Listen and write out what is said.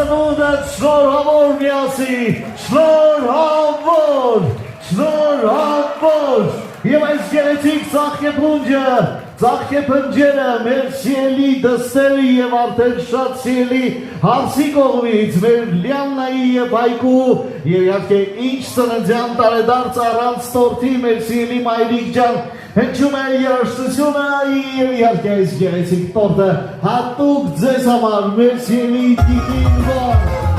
ծնունդը շնորհավոր միասի, շնորհավոր, և այս գեղեցիկ ծաղկեպունջը, ծաղկեպնջերը մեր սիրելի դստերի և արդեն շատ սիրելի հարսի կողմից, մեր Լիաննայի և Հայկու և իհարկե ինչ ծննդյան տարեդարձ առանց տորթի մեր սիրելի մայրիկ ջան հնչում է երաժշտությունը և իհարկե այս գեղեցիկ տորթը հատուկ ձեզ համար մեր սիրելի տիկին վար